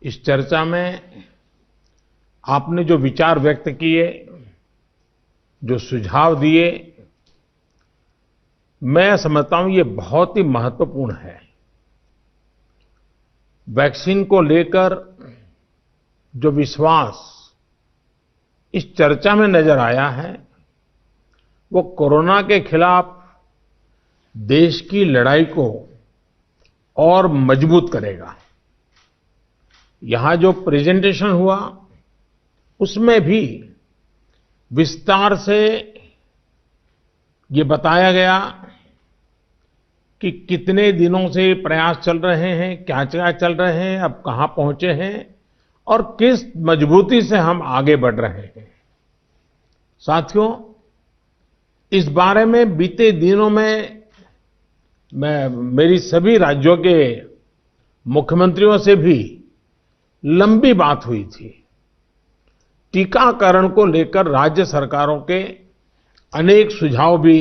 इस चर्चा में आपने जो विचार व्यक्त किए, जो सुझाव दिए, मैं समझता हूं ये बहुत ही महत्वपूर्ण है। वैक्सीन को लेकर जो विश्वास इस चर्चा में नजर आया है, वो कोरोना के खिलाफ देश की लड़ाई को और मजबूत करेगा। यहां जो प्रेजेंटेशन हुआ, उसमें भी विस्तार से ये बताया गया कि कितने दिनों से प्रयास चल रहे हैं, क्या क्या चल रहे हैं, अब कहां पहुंचे हैं और किस मजबूती से हम आगे बढ़ रहे हैं। साथियों, इस बारे में बीते दिनों में मेरी सभी राज्यों के मुख्यमंत्रियों से भी लंबी बात हुई थी। टीकाकरण को लेकर राज्य सरकारों के अनेक सुझाव भी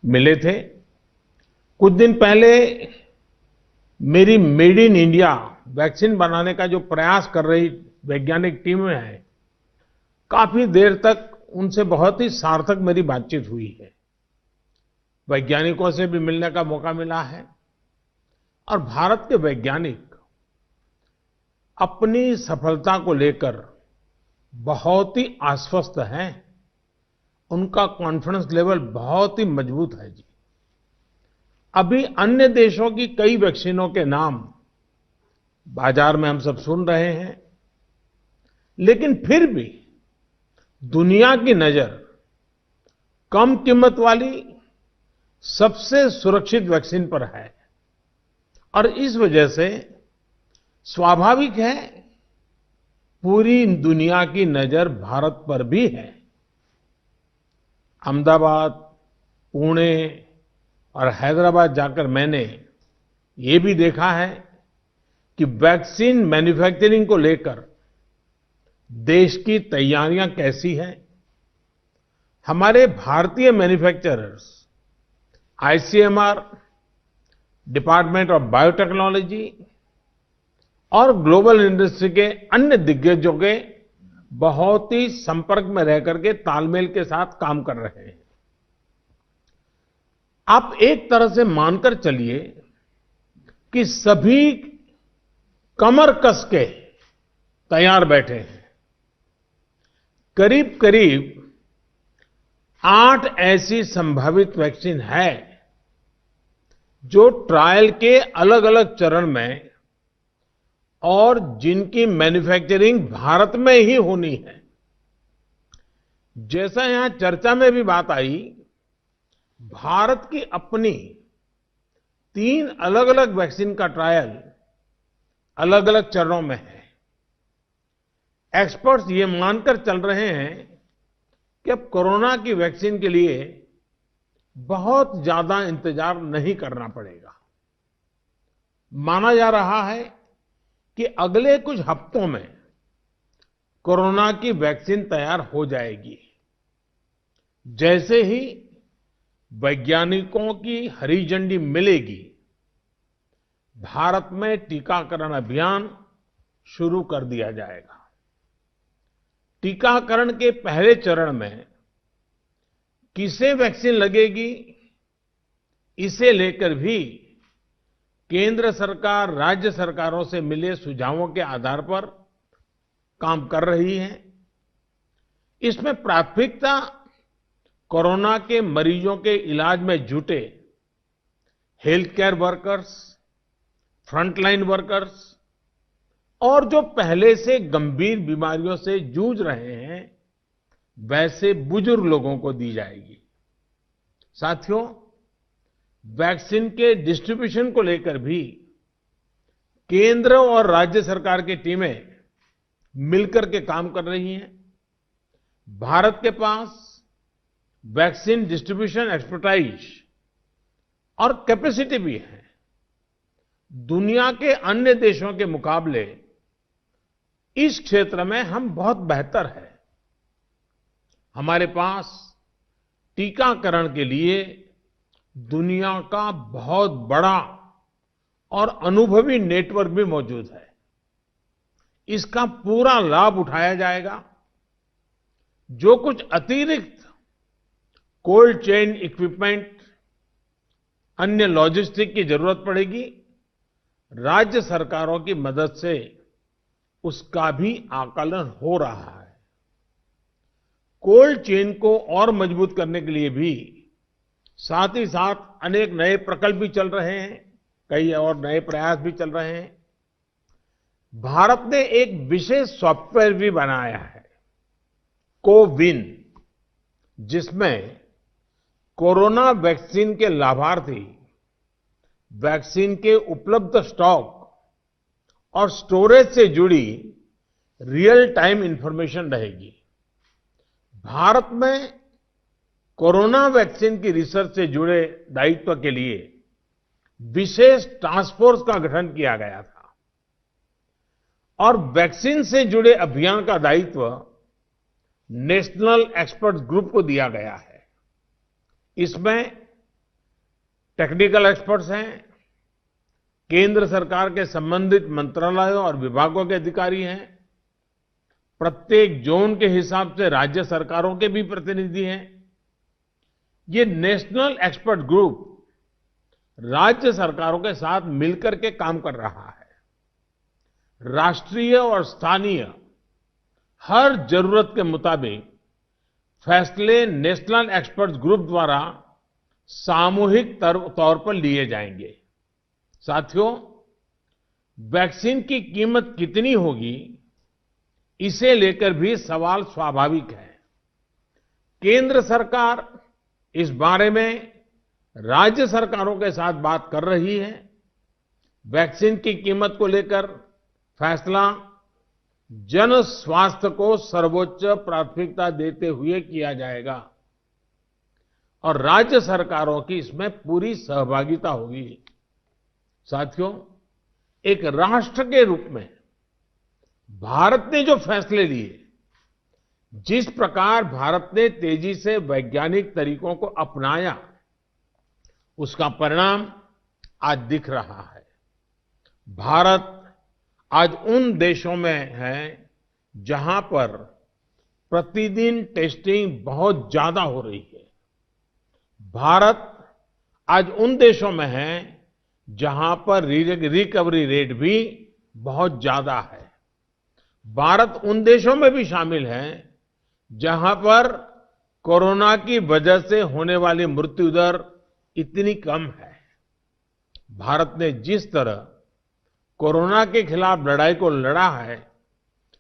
मिले थे। कुछ दिन पहले मेरी मेड इन इंडिया वैक्सीन बनाने का जो प्रयास कर रही वैज्ञानिक टीम है, काफी देर तक उनसे बहुत ही सार्थक मेरी बातचीत हुई है। वैज्ञानिकों से भी मिलने का मौका मिला है और भारत के वैज्ञानिक अपनी सफलता को लेकर बहुत ही आश्वस्त हैं। उनका कॉन्फिडेंस लेवल बहुत ही मजबूत है जी। अभी अन्य देशों की कई वैक्सीनों के नाम बाजार में हम सब सुन रहे हैं, लेकिन फिर भी दुनिया की नजर कम कीमत वाली सबसे सुरक्षित वैक्सीन पर है और इस वजह से स्वाभाविक है पूरी दुनिया की नजर भारत पर भी है। अहमदाबाद, पुणे और हैदराबाद जाकर मैंने ये भी देखा है कि वैक्सीन मैन्युफैक्चरिंग को लेकर देश की तैयारियां कैसी हैं। हमारे भारतीय manufacturers, ICMR, department of biotechnology और ग्लोबल इंडस्ट्री के अन्य दिग्गजों के बहुत ही संपर्क में रह करके तालमेल के साथ काम कर रहे हैं। आप एक तरह से मानकर चलिए कि सभी कमर कस के तैयार बैठे हैं। करीब करीब 8 ऐसी संभावित वैक्सीन है जो ट्रायल के अलग अलग चरण में और जिनकी मैन्युफैक्चरिंग भारत में ही होनी है। जैसा यहां चर्चा में भी बात आई, भारत की अपनी 3 अलग अलग वैक्सीन का ट्रायल अलग अलग चरणों में है। एक्सपर्ट्स ये मानकर चल रहे हैं कि अब कोरोना की वैक्सीन के लिए बहुत ज्यादा इंतजार नहीं करना पड़ेगा। माना जा रहा है कि अगले कुछ हफ्तों में कोरोना की वैक्सीन तैयार हो जाएगी। जैसे ही वैज्ञानिकों की हरी झंडी मिलेगी, भारत में टीकाकरण अभियान शुरू कर दिया जाएगा। टीकाकरण के पहले चरण में किसे वैक्सीन लगेगी, इसे लेकर भी केंद्र सरकार राज्य सरकारों से मिले सुझावों के आधार पर काम कर रही है। इसमें प्राथमिकता कोरोना के मरीजों के इलाज में जुटे health care workers, frontline workers और जो पहले से गंभीर बीमारियों से जूझ रहे हैं, वैसे बुजुर्ग लोगों को दी जाएगी। साथियों, वैक्सीन के डिस्ट्रीब्यूशन को लेकर भी केंद्र और राज्य सरकार की टीमें मिलकर के काम कर रही हैं। भारत के पास वैक्सीन डिस्ट्रीब्यूशन एक्सपर्टाइज और कैपेसिटी भी है। दुनिया के अन्य देशों के मुकाबले इस क्षेत्र में हम बहुत बेहतर हैं। हमारे पास टीकाकरण के लिए दुनिया का बहुत बड़ा और अनुभवी नेटवर्क भी मौजूद है। इसका पूरा लाभ उठाया जाएगा। जो कुछ अतिरिक्त कोल्ड चेन इक्विपमेंट, अन्य लॉजिस्टिक की जरूरत पड़ेगी, राज्य सरकारों की मदद से उसका भी आकलन हो रहा है। कोल्ड चेन को और मजबूत करने के लिए भी साथ ही साथ अनेक नए प्रकल्प भी चल रहे हैं, कई और नए प्रयास भी चल रहे हैं। भारत ने एक विशेष सॉफ्टवेयर भी बनाया है, कोविन, जिसमें कोरोना वैक्सीन के लाभार्थी वैक्सीन के उपलब्ध स्टॉक और स्टोरेज से जुड़ी रियल टाइम इंफॉर्मेशन रहेगी। भारत में कोरोना वैक्सीन की रिसर्च से जुड़े दायित्व के लिए विशेष टास्क फोर्स का गठन किया गया था और वैक्सीन से जुड़े अभियान का दायित्व नेशनल एक्सपर्ट ग्रुप को दिया गया है। इसमें टेक्निकल एक्सपर्ट्स हैं, केंद्र सरकार के संबंधित मंत्रालयों और विभागों के अधिकारी हैं, प्रत्येक जोन के हिसाब से राज्य सरकारों के भी प्रतिनिधि हैं। ये नेशनल एक्सपर्ट ग्रुप राज्य सरकारों के साथ मिलकर के काम कर रहा है। राष्ट्रीय और स्थानीय हर जरूरत के मुताबिक फैसले नेशनल एक्सपर्ट ग्रुप द्वारा सामूहिक तौर पर लिए जाएंगे। साथियों, वैक्सीन की कीमत कितनी होगी, इसे लेकर भी सवाल स्वाभाविक है। केंद्र सरकार इस बारे में राज्य सरकारों के साथ बात कर रही है। वैक्सीन की कीमत को लेकर फैसला जन स्वास्थ्य को सर्वोच्च प्राथमिकता देते हुए किया जाएगा और राज्य सरकारों की इसमें पूरी सहभागिता होगी। साथियों, एक राष्ट्र के रूप में भारत ने जो फैसले लिए, जिस प्रकार भारत ने तेजी से वैज्ञानिक तरीकों को अपनाया, उसका परिणाम आज दिख रहा है। भारत आज उन देशों में है जहां पर प्रतिदिन टेस्टिंग बहुत ज्यादा हो रही है। भारत आज उन देशों में है जहां पर रिकवरी रेट भी बहुत ज्यादा है। भारत उन देशों में भी शामिल है जहां पर कोरोना की वजह से होने वाली मृत्यु दर इतनी कम है। भारत ने जिस तरह कोरोना के खिलाफ लड़ाई को लड़ा है,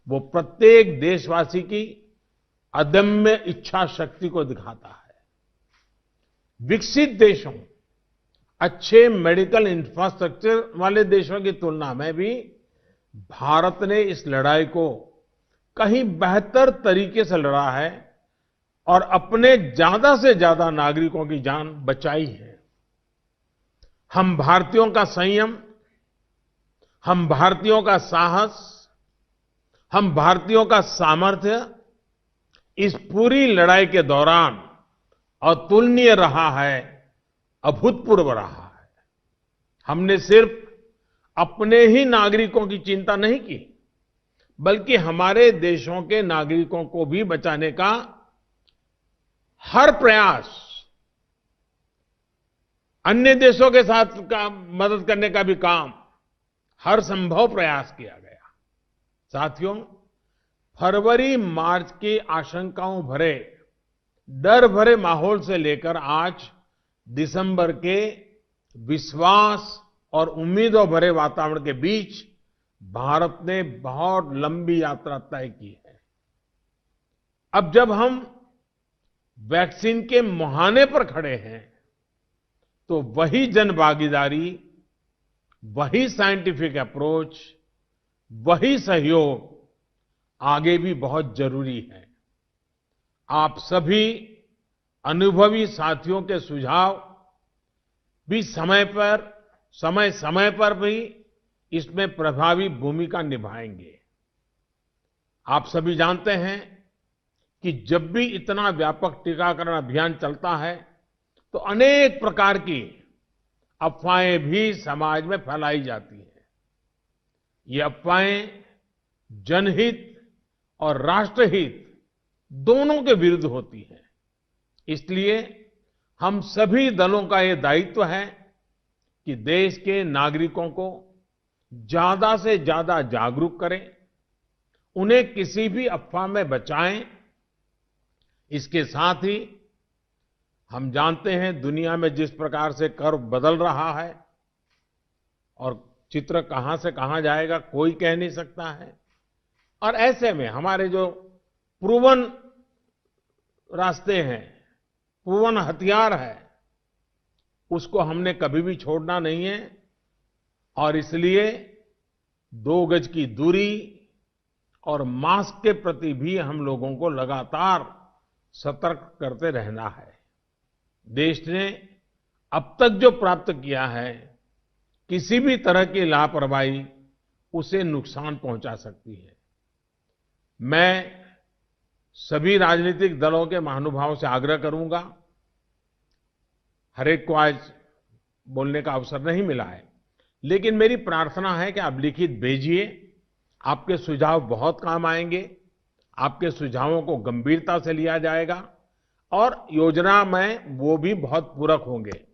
वो प्रत्येक देशवासी की अदम्य इच्छा शक्ति को दिखाता है। विकसित देशों, अच्छे मेडिकल इंफ्रास्ट्रक्चर वाले देशों की तुलना में भी भारत ने इस लड़ाई को कहीं बेहतर तरीके से लड़ा है और अपने ज्यादा से ज्यादा नागरिकों की जान बचाई है। हम भारतीयों का संयम, हम भारतीयों का साहस, हम भारतीयों का सामर्थ्य इस पूरी लड़ाई के दौरान अतुलनीय रहा है, अभूतपूर्व रहा है। हमने सिर्फ अपने ही नागरिकों की चिंता नहीं की, बल्कि हमारे देशों के नागरिकों को भी बचाने का हर प्रयास, अन्य देशों के साथ मदद करने का भी काम, हर संभव प्रयास किया गया। साथियों, फरवरी मार्च की आशंकाओं भरे, डर भरे माहौल से लेकर आज दिसंबर के विश्वास और उम्मीदों भरे वातावरण के बीच भारत ने बहुत लंबी यात्रा तय की है। अब जब हम वैक्सीन के मुहाने पर खड़े हैं, तो वही जन भागीदारी, वही साइंटिफिक अप्रोच, वही सहयोग आगे भी बहुत जरूरी है। आप सभी अनुभवी साथियों के सुझाव भी समय समय पर भी इसमें प्रभावी भूमिका निभाएंगे। आप सभी जानते हैं कि जब भी इतना व्यापक टीकाकरण अभियान चलता है, तो अनेक प्रकार की अफवाहें भी समाज में फैलाई जाती हैं। ये अफवाहें जनहित और राष्ट्रहित दोनों के विरुद्ध होती है। इसलिए हम सभी दलों का ये दायित्व है कि देश के नागरिकों को ज्यादा से ज्यादा जागरूक करें, उन्हें किसी भी अफवाह में बचाएं। इसके साथ ही हम जानते हैं दुनिया में जिस प्रकार से कर्व बदल रहा है और चित्र कहां से कहां जाएगा कोई कह नहीं सकता है। और ऐसे में हमारे जो प्रूवन रास्ते हैं, प्रूवन हथियार है, उसको हमने कभी भी छोड़ना नहीं है। और इसलिए 2 गज की दूरी और मास्क के प्रति भी हम लोगों को लगातार सतर्क करते रहना है। देश ने अब तक जो प्राप्त किया है, किसी भी तरह की लापरवाही उसे नुकसान पहुंचा सकती है। मैं सभी राजनीतिक दलों के महानुभावों से आग्रह करूंगा, हर एक को आज बोलने का अवसर नहीं मिला है, लेकिन मेरी प्रार्थना है कि आप लिखित भेजिए। आपके सुझाव बहुत काम आएंगे, आपके सुझावों को गंभीरता से लिया जाएगा और योजना में वो भी बहुत पूरक होंगे।